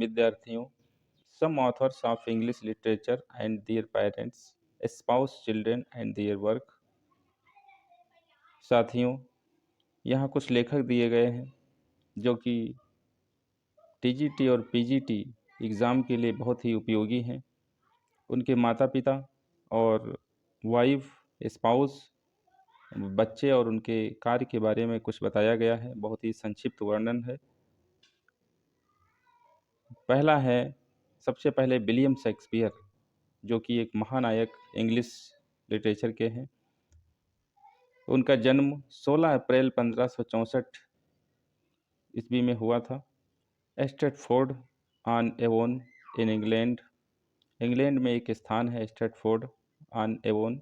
विद्यार्थियों, some authors of English literature and their parents, spouse, children and their work। साथियों, यहाँ कुछ लेखक दिए गए हैं जो कि टीजीटी और पीजीटी एग्ज़ाम के लिए बहुत ही उपयोगी हैं। उनके माता पिता और वाइफ, स्पाउस, बच्चे और उनके कार्य के बारे में कुछ बताया गया है। बहुत ही संक्षिप्त वर्णन है। पहला है, सबसे पहले विलियम शेक्सपियर, जो कि एक महानायक इंग्लिश लिटरेचर के हैं। उनका जन्म 16 अप्रैल 1564 ईस्वी में हुआ था। Stratford on Avon in England, England में एक स्थान है स्ट्रेटफोर्ड ऑन एवोन,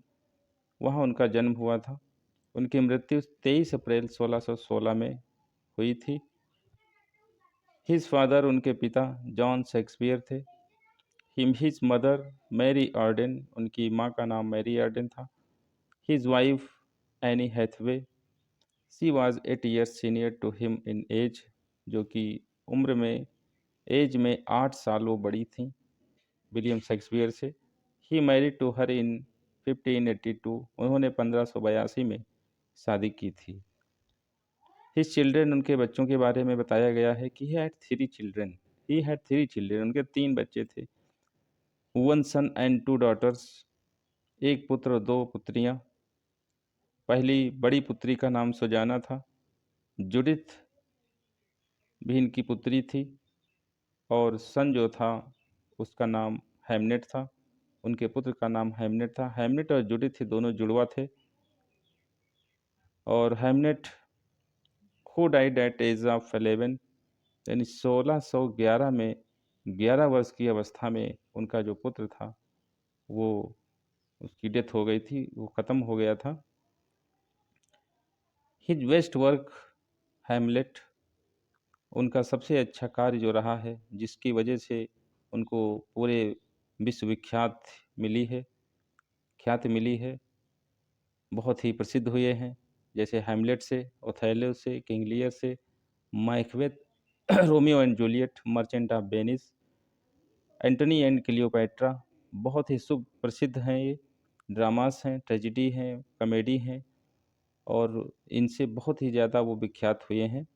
वहाँ उनका जन्म हुआ था। उनकी मृत्यु 23 अप्रैल 1616 में हुई थी। हिज फादर, उनके पिता जॉन शेक्सपियर थे। हिज मदर मैरी आर्डन, उनकी माँ का नाम मैरी आर्डन था। His wife Anne Hathaway, she was 8 years senior to him in age, जो कि उम्र में, एज में 8 साल वो बड़ी थीं विलियम शेक्सपियर से। ही मैरिड टू हर इन 1582, उन्होंने 1582 में शादी की थी। हिज चिल्ड्रेन, उनके बच्चों के बारे में बताया गया है कि ही हैड 3 चिल्ड्रेन, उनके 3 बच्चे थे। 1 सन एंड 2 डॉटर्स, एक पुत्र और 2 पुत्रियां। पहली बड़ी पुत्री का नाम सुजाना था। जुडिथ भी इनकी पुत्री थी और सन जो था उसका नाम हैमनेट था। उनके पुत्र का नाम हैमनेट था। हैमनेट और जुडिथ दोनों जुड़वा थे। और Hamnet who died at age of 11, यानी 1611 में 11 वर्ष की अवस्था में उनका जो पुत्र था वो, उसकी डेथ हो गई थी, वो ख़त्म हो गया था। हिज बेस्ट वर्क हैमलेट, उनका सबसे अच्छा कार्य जो रहा है, जिसकी वजह से उनको पूरे विश्वविख्यात मिली है, ख्याति मिली है, बहुत ही प्रसिद्ध हुए हैं, जैसे हैमलेट से, ओथेलो से, किंग लियर से, Macbeth, Romeo and Juliet, merchant of Venice, Antony and Cleopatra. बहुत ही सुप्रसिद्ध हैं ये ड्रामास हैं, ट्रेजिडी हैं, कॉमेडी हैं और इनसे बहुत ही ज़्यादा वो विख्यात हुए हैं।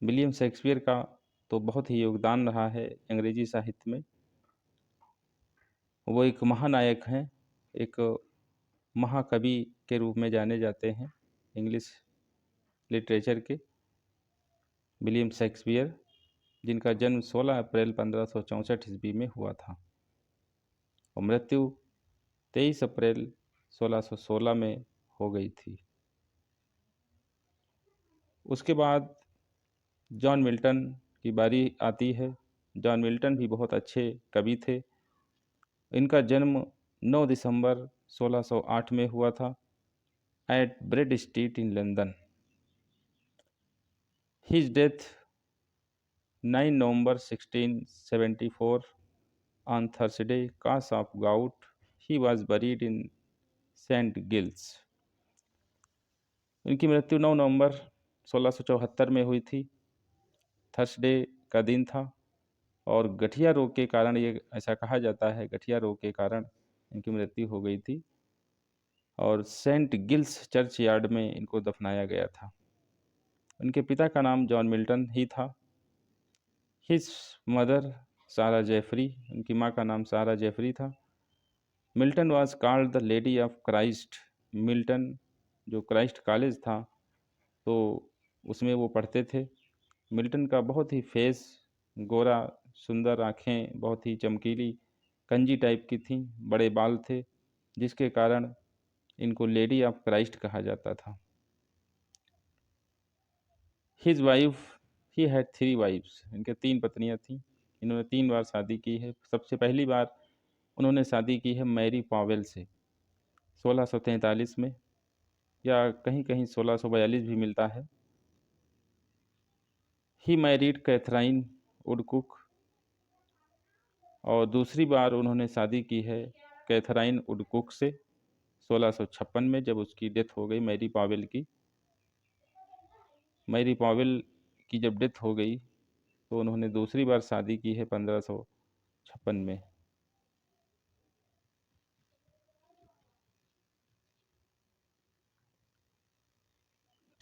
विलियम शेक्सपियर का तो बहुत ही योगदान रहा है अंग्रेजी साहित्य में। वो एक महानायक हैं, एक महाकवि के रूप में जाने जाते हैं इंग्लिश लिटरेचर के, विलियम शेक्सपियर, जिनका जन्म 16 अप्रैल 1564 ईस्वी में हुआ था और मृत्यु 23 अप्रैल 1616 में हो गई थी। उसके बाद जॉन मिल्टन की बारी आती है। जॉन मिल्टन भी बहुत अच्छे कवि थे। इनका जन्म 9 दिसंबर 1608 में हुआ था at Bread Street in London. His death 9 November 1674 on Thursday cause of gout. He was buried in Saint Giles. इनकी मृत्यु 9 नवंबर 1674 में हुई थी। थर्सडे का दिन था और गठिया रोग के कारण, ये ऐसा कहा जाता है, गठिया रोग के कारण इनकी मृत्यु हो गई थी और सेंट गिल्स चर्च यार्ड में इनको दफनाया गया था। उनके पिता का नाम जॉन मिल्टन ही था। हिज मदर सारा जेफरी, उनकी माँ का नाम सारा जेफरी था। Milton was called the Lady of Christ. Milton जो क्राइस्ट कॉलेज था तो उसमें वो पढ़ते थे। मिल्टन का बहुत ही फेस गोरा, सुंदर आँखें बहुत ही चमकीली कंजी टाइप की थीं, बड़े बाल थे, जिसके कारण इनको लेडी ऑफ क्राइस्ट कहा जाता था। His wife, he had 3 wives, इनके 3 पत्नियां थीं। इन्होंने 3 बार शादी की है। सबसे पहली बार उन्होंने शादी की है मैरी पॉवेल से 1643 में, या कहीं कहीं 1642 भी मिलता है। ही मैरिड कैथराइन वुडकुक, और दूसरी बार उन्होंने शादी की है कैथराइन वुडकुक से 1656 में, जब उसकी डेथ हो गई मैरी पॉवेल की। मैरी पॉवेल की जब डेथ हो गई तो उन्होंने दूसरी बार शादी की है 1556 में।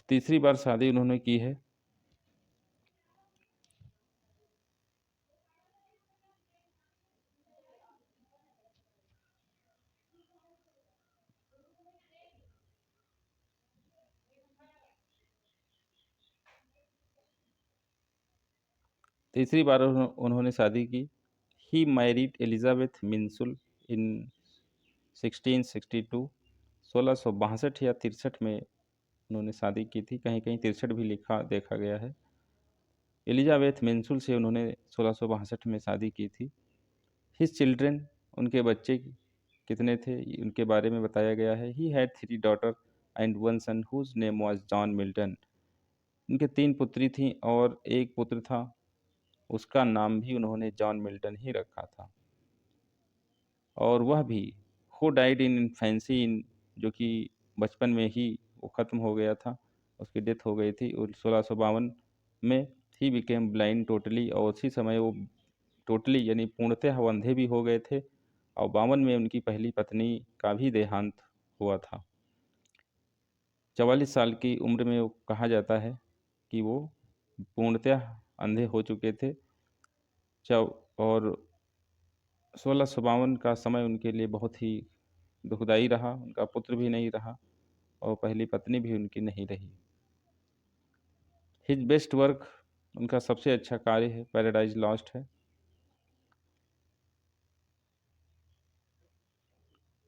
तीसरी बार शादी उन्होंने की है। तीसरी बार उन्होंने शादी की। ही मैरिड एलिजाबेथ मिंसुल इन 1662। 1662 या 63 में उन्होंने शादी की थी, कहीं कहीं 63 भी लिखा देखा गया है। एलिजाबेथ मिंसुल से उन्होंने 1662 में शादी की थी। हिज चिल्ड्रन, उनके बच्चे कितने थे उनके बारे में बताया गया है। He had 3 daughter and 1 son whose name was John Milton. उनके 3 पुत्री थीं और एक पुत्र था, उसका नाम भी उन्होंने जॉन मिल्टन ही रखा था। और वह भी हु डाइड इन इन्फेंसी इन, जो कि बचपन में ही वो ख़त्म हो गया था, उसकी डेथ हो गई थी। और 1652 में ही बिकेम ब्लाइंड टोटली, और उसी समय वो टोटली यानी पूर्णतः वो अंधे भी हो गए थे। और 52 में उनकी पहली पत्नी का भी देहांत हुआ था। 44 साल की उम्र में वो कहा जाता है कि वो पूर्णतः अंधे हो चुके थे। और 1652 का समय उनके लिए बहुत ही दुखदाई रहा। उनका पुत्र भी नहीं रहा और पहली पत्नी भी उनकी नहीं रही। हिज बेस्ट वर्क, उनका सबसे अच्छा कार्य है पैराडाइज लॉस्ट है।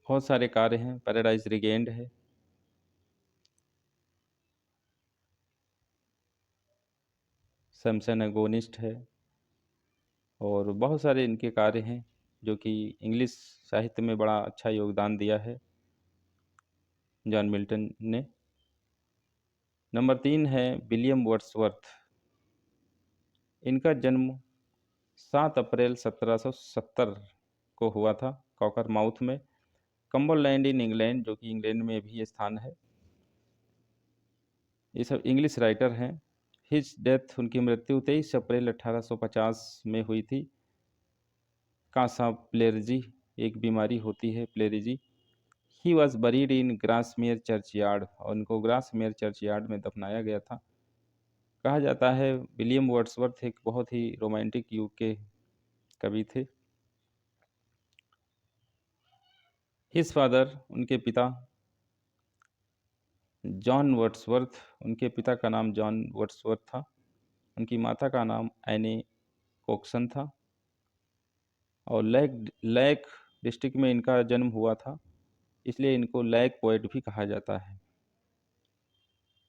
बहुत सारे कार्य हैं। पैराडाइज रिगेन्ड है, सैमसन एगोनिस्ट है, और बहुत सारे इनके कार्य हैं जो कि इंग्लिश साहित्य में बड़ा अच्छा योगदान दिया है जॉन मिल्टन ने। नंबर 3 है विलियम वर्ड्सवर्थ। इनका जन्म 7 अप्रैल 1770 को हुआ था कॉकर माउथ में, कम्बरलैंड इन इंग्लैंड, जो कि इंग्लैंड में भी स्थान है। ये सब इंग्लिश राइटर हैं। हिज डेथ, उनकी मृत्यु 23 अप्रैल 1850 में हुई थी। कासा प्लेरजी एक बीमारी होती है, pleurisy. He was buried in Grasmere churchyard, और उनको ग्रासमेयर चर्चयार्ड में दफनाया गया था। कहा जाता है विलियम वर्ड्सवर्थ एक बहुत ही रोमांटिक युग के कवि थे। हिज फादर, उनके पिता जॉन वर्ड्सवर्थ, उनके पिता का नाम जॉन वर्ड्सवर्थ था। उनकी माता का नाम एनी कोक्सन था। और लैक डिस्ट्रिक्ट में इनका जन्म हुआ था, इसलिए इनको लैक पोएट भी कहा जाता है।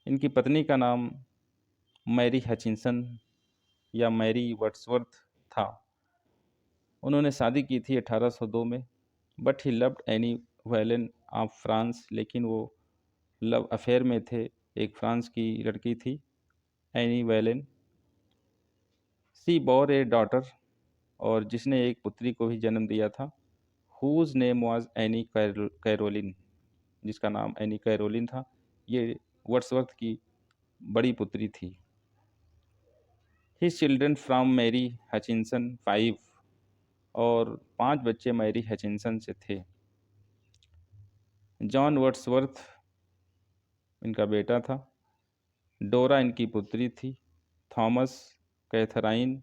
इनकी पत्नी का नाम मैरी हचिंसन या मैरी वर्ड्सवर्थ था। उन्होंने शादी की थी 1802 में। But he loved any Velan of France, लेकिन वो लव अफेयर में थे। एक फ्रांस की लड़की थी, Annie Vallon. She bore a daughter, और जिसने एक पुत्री को भी जन्म दिया था। Whose name was Annie Caroline, जिसका नाम एनी कैरोलिन था। ये वर्ड्सवर्थ की बड़ी पुत्री थी। His children from Mary Hutchinson 5, और 5 बच्चे मैरी हचिंसन से थे। जॉन वर्ड्सवर्थ इनका बेटा था। डोरा इनकी पुत्री थी। थॉमस, कैथराइन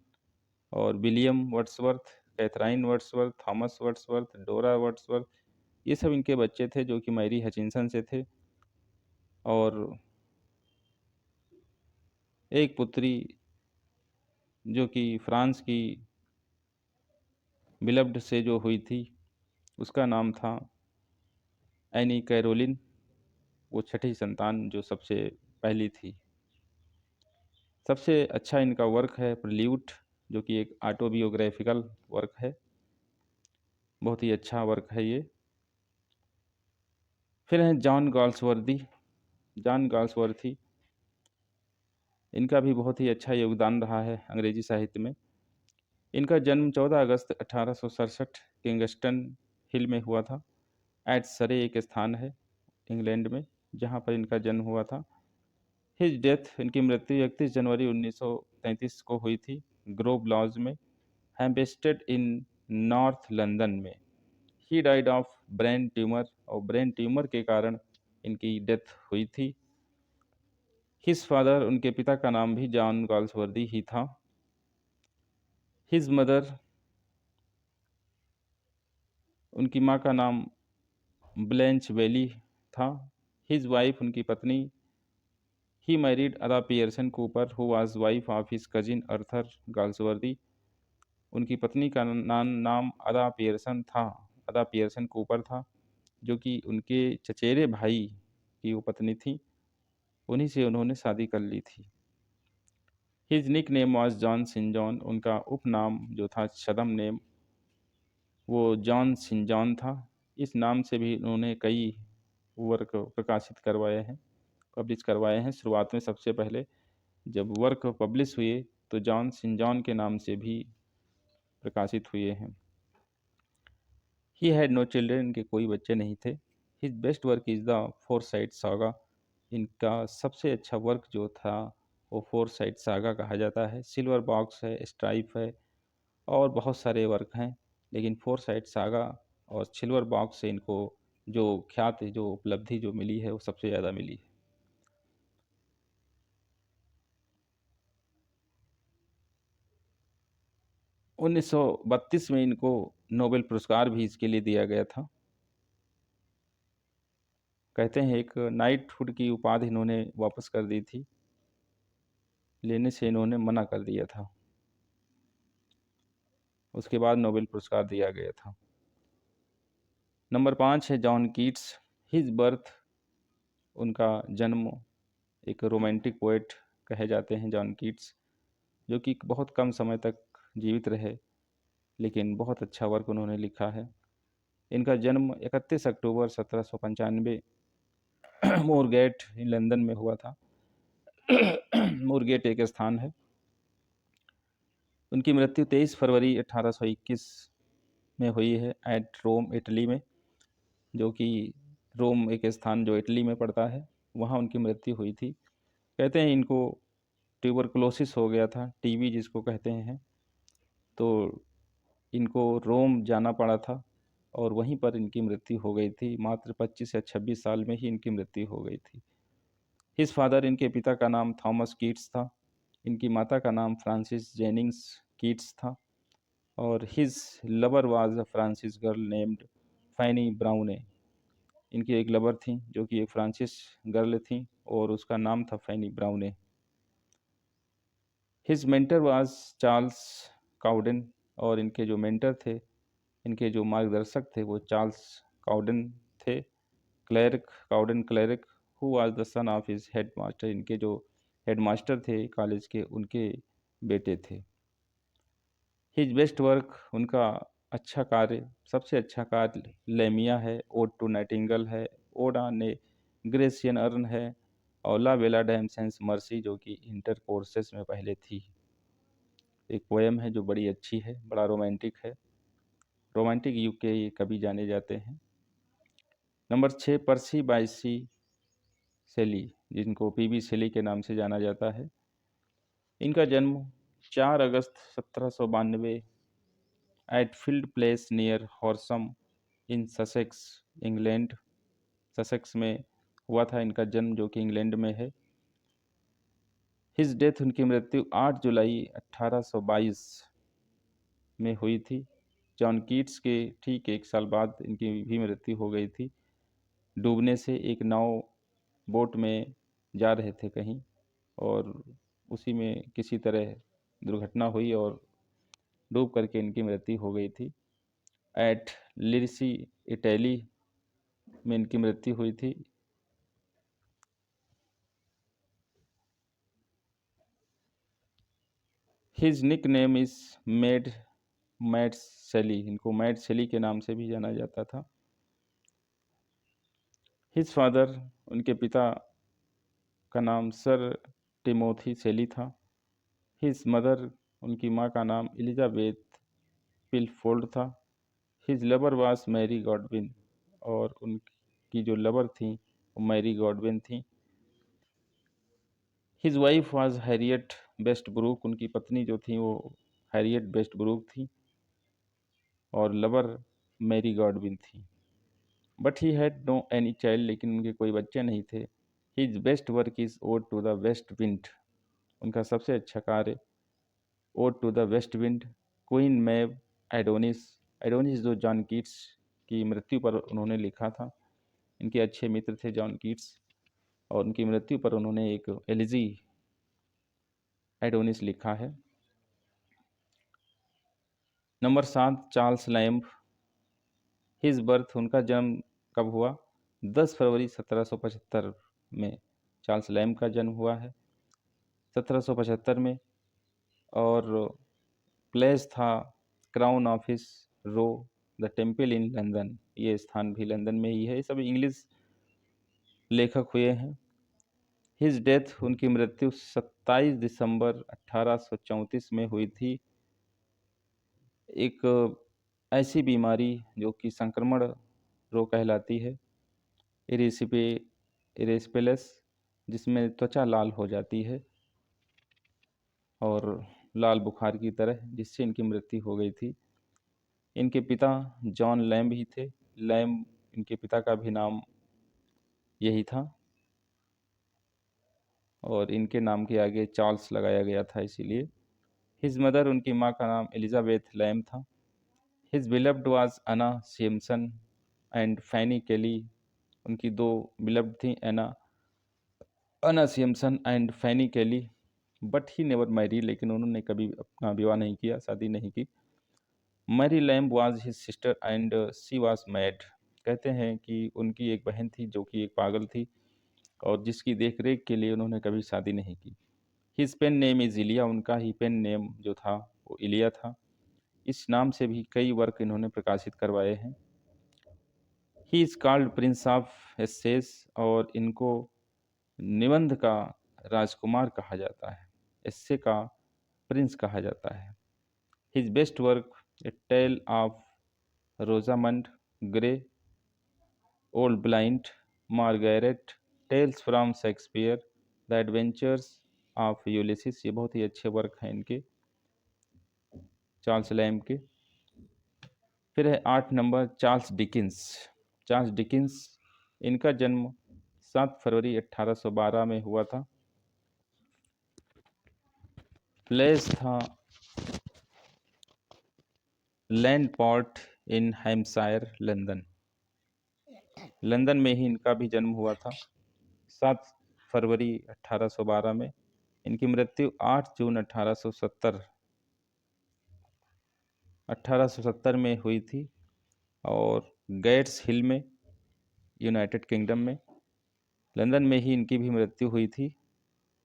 और William Wordsworth, Catherine Wordsworth, Thomas Wordsworth, डोरा वर्ड्सवर्थ, ये सब इनके बच्चे थे जो कि मैरी हचिंसन से थे। और एक पुत्री जो कि फ्रांस की बिलव्ड से जो हुई थी, उसका नाम था एनी कैरोलिन। वो छठी संतान जो सबसे पहली थी। सबसे अच्छा इनका वर्क है प्रिल्यूट, जो कि एक ऑटोबियोग्राफिकल वर्क है। बहुत ही अच्छा वर्क है ये। फिर हैं जॉन गाल्सवर्दी। जॉन गाल्सवर्थी, इनका भी बहुत ही अच्छा योगदान रहा है अंग्रेजी साहित्य में। इनका जन्म 14 अगस्त 1867 किंगस्टन हिल में हुआ था। एट सरे एक स्थान है इंग्लैंड में जहाँ पर इनका जन्म हुआ था। हिज डेथ, इनकी मृत्यु 31 जनवरी 1933 को हुई थी। ग्रोव लॉज में, हैम्पस्टेड इन नॉर्थ लंदन में। He died of brain tumour, और ब्रेन ट्यूमर के कारण इनकी डेथ हुई थी। हिज फादर, उनके पिता का नाम भी जॉन गाल्सवर्दी ही था। हिज मदर, उनकी माँ का नाम ब्लेंच वेली था। हिज वाइफ, उनकी पत्नी, he married Ada Pearson Cooper who was wife of his cousin Arthur Galsworthy. उनकी पत्नी का नाम अदा पियर्सन था, अदा पियर्सन कूपर था, जो कि उनके चचेरे भाई की वो पत्नी थी। उन्हीं से उन्होंने शादी कर ली थी। His nick name was John sin John, उनका उपनाम जो था, छद्म नेम, वो जॉन सिन जॉन था। इस नाम से भी उन्होंने कई वर्क प्रकाशित करवाए हैं, पब्लिश करवाए हैं। शुरुआत में सबसे पहले जब वर्क पब्लिश हुए तो जॉन सिन जॉन के नाम से भी प्रकाशित हुए हैं। ही हैड नो चिल्ड्रन, इनके कोई बच्चे नहीं थे। His best work is the foresight saga, इनका सबसे अच्छा वर्क जो था वो फोरसाइट सागा कहा जाता है। सिल्वर बॉक्स है, स्ट्राइप है, और बहुत सारे वर्क हैं, लेकिन फोरसाइट सागा और सिल्वर बॉक्स से इनको जो ख्याति, जो उपलब्धि जो मिली है, वो सबसे ज़्यादा मिली है। 1932 में इनको नोबेल पुरस्कार भी इसके लिए दिया गया था। कहते हैं एक नाइटहुड की उपाधि इन्होंने वापस कर दी थी, लेने से इन्होंने मना कर दिया था। उसके बाद नोबेल पुरस्कार दिया गया था। नंबर 5 है जॉन कीट्स। हिज बर्थ, उनका जन्म, एक रोमांटिक पोएट कहे जाते हैं जॉन कीट्स, जो कि बहुत कम समय तक जीवित रहे, लेकिन बहुत अच्छा वर्क उन्होंने लिखा है। इनका जन्म 31 अक्टूबर 1795 मोरगेट लंदन में हुआ था। मोरगेट एक स्थान है। उनकी मृत्यु 23 फरवरी 1821 में हुई है एट रोम, इटली में, जो कि रोम एक स्थान जो इटली में पड़ता है, वहाँ उनकी मृत्यु हुई थी। कहते हैं इनको ट्यूबरकुलोसिस हो गया था, टीबी जिसको कहते हैं, तो इनको रोम जाना पड़ा था और वहीं पर इनकी मृत्यु हो गई थी। मात्र 25 या 26 साल में ही इनकी मृत्यु हो गई थी। हिज फादर, इनके पिता का नाम थॉमस कीट्स था। इनकी माता का नाम फ्रांसिस जेनिंग्स कीट्स था। और his lover was a Francis girl named Fanny Browne. इनकी एक लवर थी जो कि एक फ्रांसिस गर्ल थी और उसका नाम था Fanny Browne. His mentor was Charles Cowden, और इनके जो मेंटर थे, इनके जो मार्गदर्शक थे, वो चार्ल्स काउडन थे। क्लैरिक cow dung क्लैरिक, who was the son of his head master, इनके जो हेड मास्टर थे कॉलेज के, उनके बेटे थे। हिज बेस्ट वर्क, उनका अच्छा कार्य, सबसे अच्छा कार्य लेमिया है, ओड टू नाइटिंगल है, ओडा ने ग्रेसियन अर्न है, और ला बेला डैम सेंस मर्सी, जो कि इंटर कोर्सेस में पहले थी। एक पोएम है जो बड़ी अच्छी है, बड़ा रोमांटिक है। रोमांटिक युग के ये कवि जाने जाते हैं। नंबर 6 पर्सी बायसी शेली, जिनको पीबी शेली के नाम से जाना जाता है। इनका जन्म 4 अगस्त 1792 at Field Place near Horsham in Sussex, England, Sussex में हुआ था इनका जन्म, जो कि इंग्लैंड में है। हिज डेथ, उनकी मृत्यु 8 जुलाई 1822 में हुई थी। जॉन कीट्स के ठीक एक साल बाद इनकी भी मृत्यु हो गई थी, डूबने से। एक नाव, बोट में जा रहे थे कहीं, और उसी में किसी तरह दुर्घटना हुई और डूब करके इनकी मृत्यु हो गई थी। एट लिरिसी, इटली में इनकी मृत्यु हुई थी। His nick name is mad Shelley, इनको मैड सेली के नाम से भी जाना जाता था। हिज फादर, उनके पिता का नाम सर टिमोथी सेली था। हिज मदर, उनकी माँ का नाम एलिजाबेथ पिलफोल्ड था। His lover was Mary Godwin, और उनकी जो लवर थी वो मैरी गॉडविन थी। His wife was Harriet Westbrook, उनकी पत्नी जो थी वो हैरियट वेस्ट ब्रूक थी, और लवर मैरी गॉडविन थी। But he had no any child, लेकिन उनके कोई बच्चे नहीं थे। His best work is Ode to the West Wind, उनका सबसे अच्छा कार्य Ode to the West Wind, Queen Mab, Adonais. Adonais जो जॉन कीट्स की मृत्यु पर उन्होंने लिखा था। इनके अच्छे मित्र थे जॉन कीट्स, और उनकी मृत्यु पर उन्होंने एक एलिजी एडोनिस लिखा है। Number 7, Charles lamb. His birth, उनका जन्म कब हुआ? 10 फरवरी 1775 में चार्ल्स लैम्ब का जन्म हुआ है, 1775 में। और प्लेस था Crown Office Row, the Temple in London, ये स्थान भी लंदन में ही है। ये सब इंग्लिश लेखक हुए हैं। हिज डेथ, उनकी मृत्यु 27 दिसंबर 1834 में हुई थी। एक ऐसी बीमारी जो कि संक्रमण रोग कहलाती है, इरेस्पेलस, जिसमें त्वचा लाल हो जाती है और लाल बुखार की तरह, जिससे इनकी मृत्यु हो गई थी। इनके पिता जॉन लैम्ब ही थे। लैम्ब, इनके पिता का भी नाम यही था, और इनके नाम के आगे चार्ल्स लगाया गया था इसीलिए। हिज मदर, उनकी माँ का नाम एलिजाबेथ लैम्ब था। हिज बिलव्ड वाज अना सिम्पसन एंड फैनी केली, उनकी दो बिलव्ड थी, अना सिम्पसन एंड फैनी केली। बट ही नेवर मैरी, लेकिन उन्होंने कभी अपना विवाह नहीं किया, शादी नहीं की। Mary Lamb was his sister and she was mad. कहते हैं कि उनकी एक बहन थी जो कि एक पागल थी, और जिसकी देख रेख के लिए उन्होंने कभी शादी नहीं की। हिज पेन नेम इज़ इलिया, उनका ही पेन नेम जो था वो इलिया था। इस नाम से भी कई वर्क इन्होंने प्रकाशित करवाए हैं। He is called Prince of Essays, और इनको निबंध का राजकुमार कहा जाता है, एस्से का प्रिंस कहा जाता है। His best work, A Tale of Rosamund Gray, Old Blind, Margaret, Tales from Shakespeare, The Adventures of Ulysses, ये बहुत ही अच्छे वर्क हैं इनके, चार्ल्स लैम्ब के। फिर है 8 number, Charles Dickens. Charles Dickens, इनका जन्म 7 फरवरी 1812 में हुआ था। प्लेस था लैंडपोर्ट इन हैम्पशायर, लंदन। लंदन में ही इनका भी जन्म हुआ था 7 फरवरी 1812 में। इनकी मृत्यु 8 जून 1870 में हुई थी, और गेट्स हिल में, यूनाइटेड किंगडम में। लंदन में ही इनकी भी मृत्यु हुई थी,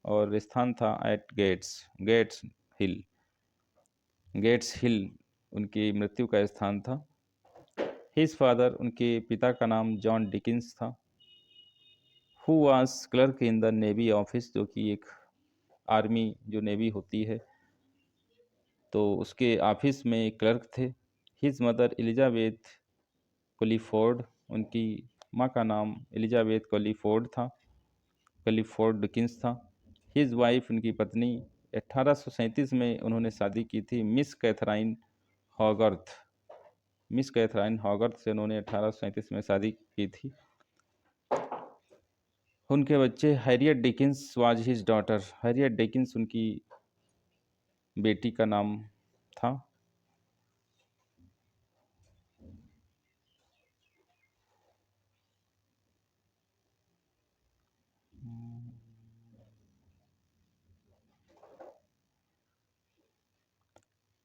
और स्थान था एट गेट्स हिल। गेट्स हिल उनकी मृत्यु का स्थान था। हिज फादर, उनके पिता का नाम जॉन डिकिंस था। Who was clerk in the navy office, जो कि एक आर्मी जो नेवी होती है तो उसके ऑफिस में एक क्लर्क थे। हिज मदर एलिजाबेथ क्लिफोर्ड, उनकी माँ का नाम एलिजाबेथ क्लिफोर्ड था, क्लिफोर्ड डिकिंस था। हिज वाइफ, उनकी पत्नी, 1837 में उन्होंने शादी की थी मिस कैथराइन हॉगर्थ। मिस कैथराइन हॉगर्थ से उन्होंने 1837 में शादी की थी। उनके बच्चे, Harriet Dickens was his daughter, Harriet Dickens उनकी बेटी का नाम था।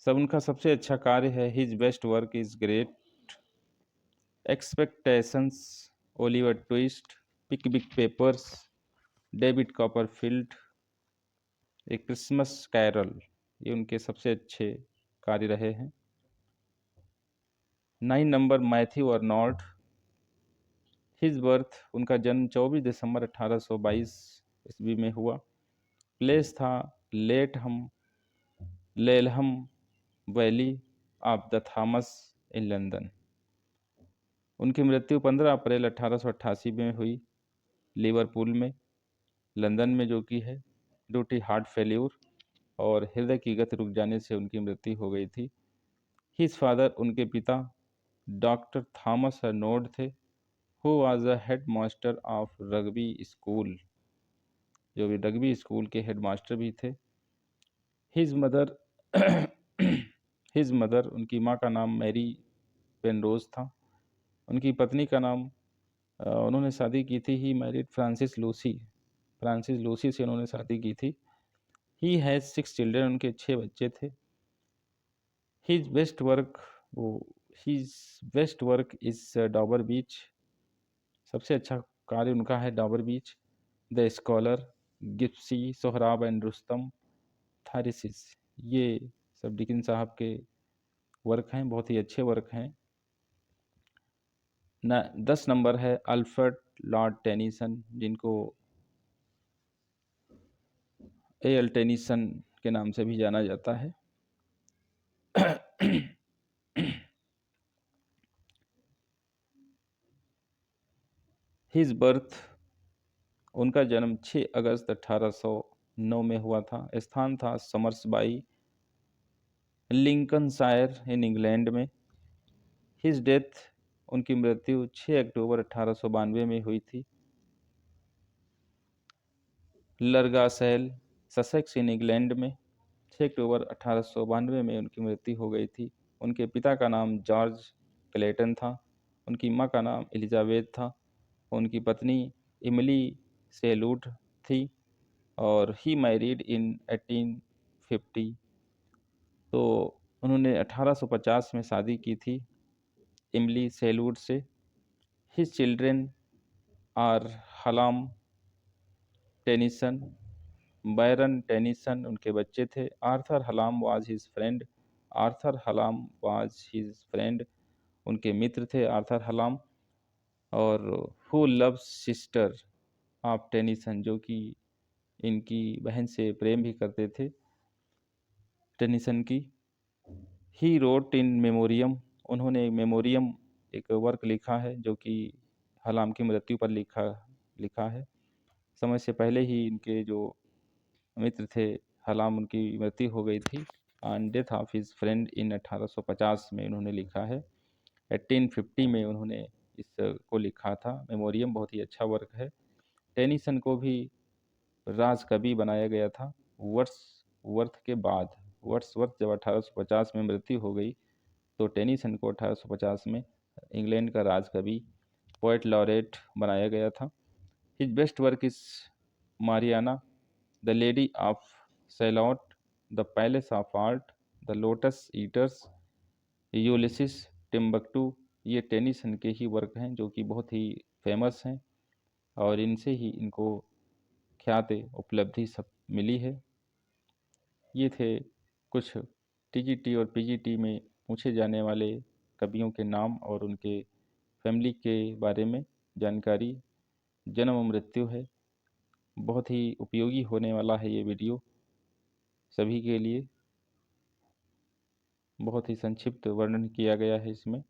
सब उनका सबसे अच्छा कार्य है his best work is Great Expectations, Oliver Twist, Pickwick Papers, David Copperfield, a Christmas Carol, ये उनके सबसे अच्छे कार्य रहे हैं। 9 number, Matthew Arnold. His birth, उनका जन्म 24 दिसंबर 1822 ईस्वी में हुआ। प्लेस था Laleham valley of the Thames in London. उनकी मृत्यु 15 अप्रैल 1888 में हुई, लिवरपूल में, लंदन में, जो कि है ड्यू टू हार्ट फेल्यूर। और हृदय की गति रुक जाने से उनकी मृत्यु हो गई थी। हिज फादर, उनके पिता डॉक्टर थॉमस अर्नोल्ड थे, who was a head master of rugby school, जो भी रग्बी स्कूल के हेड मास्टर भी थे। हिज मदर हिज मदर, उनकी माँ का नाम मैरी पेनरोज था। उनकी पत्नी का नाम, उन्होंने शादी की थी, ही मैरिड फ्रांसिस लूसी से उन्होंने शादी की थी। ही हैज़ 6 चिल्ड्रन, उनके 6 बच्चे थे। हिज बेस्ट वर्क वो his best work is Dover Beach, सबसे अच्छा कार्य उनका है Dover Beach, the Scholar, Gipsy, Sohrab and Rustum, Thyrsis. ये सब डिकिंस साहब के वर्क हैं, बहुत ही अच्छे वर्क हैं। 10 नंबर है अल्फ्रेड लॉर्ड टेनिसन, जिनको एल टेनिसन के नाम से भी जाना जाता है। हिज बर्थ, उनका जन्म 6 अगस्त 1809 में हुआ था। स्थान था समर्सबाई, लिंकनशायर इन इंग्लैंड में। हिज डेथ, उनकी मृत्यु 6 अक्टूबर 1892 में हुई थी, लर्गासेल, ससेक्स इन इंग्लैंड में। 6 अक्टूबर 1892 में उनकी मृत्यु हो गई थी। उनके पिता का नाम जॉर्ज क्लेटन था, उनकी माँ का नाम एलिजाबेथ था, उनकी पत्नी इमली सेलूट थी, और ही मैरिड इन 1850। तो उन्होंने 1850 में शादी की थी इमली सेलूट से। His children are Hallam Tennyson, Baron Tennyson उनके बच्चे थे। Arthur Hallam was his friend, उनके मित्र थे आर्थर हलाम। और who loves sister of Tennyson, जो कि इनकी बहन से प्रेम भी करते थे टेनिसन की। ही रोट इन मेमोरियम, उन्होंने मेमोरियम एक वर्क लिखा है जो कि हलाम की मृत्यु पर लिखा है। समय से पहले ही इनके जो मित्र थे हलाम, उनकी मृत्यु हो गई थी। On death of his friend in 1850 में उन्होंने लिखा है। 1850 में उन्होंने इसको लिखा था। मेमोरियम बहुत ही अच्छा वर्क है। टेनिसन को भी राज कवि बनाया गया था वर्ड्सवर्थ के बाद। वर्ड्सवर्थ जब 1850 में मृत्यु हो गई, तो टेनिसन को 1850 में इंग्लैंड का राज कवि, पोएट लॉरेट बनाया गया था। His best work is Mariana, the Lady of Shalott, the Palace of Art, the Lotos Eaters, Ulysses, Timbuktu. ये टेनिसन के ही वर्क हैं जो कि बहुत ही फेमस हैं, और इनसे ही इनको ख्याति उपलब्धि सब मिली है। ये थे कुछ टीजीटी और पीजीटी में पूछे जाने वाले कवियों के नाम और उनके फैमिली के बारे में जानकारी। जन्म और मृत्यु है। बहुत ही उपयोगी होने वाला है ये वीडियो सभी के लिए। बहुत ही संक्षिप्त वर्णन किया गया है इसमें।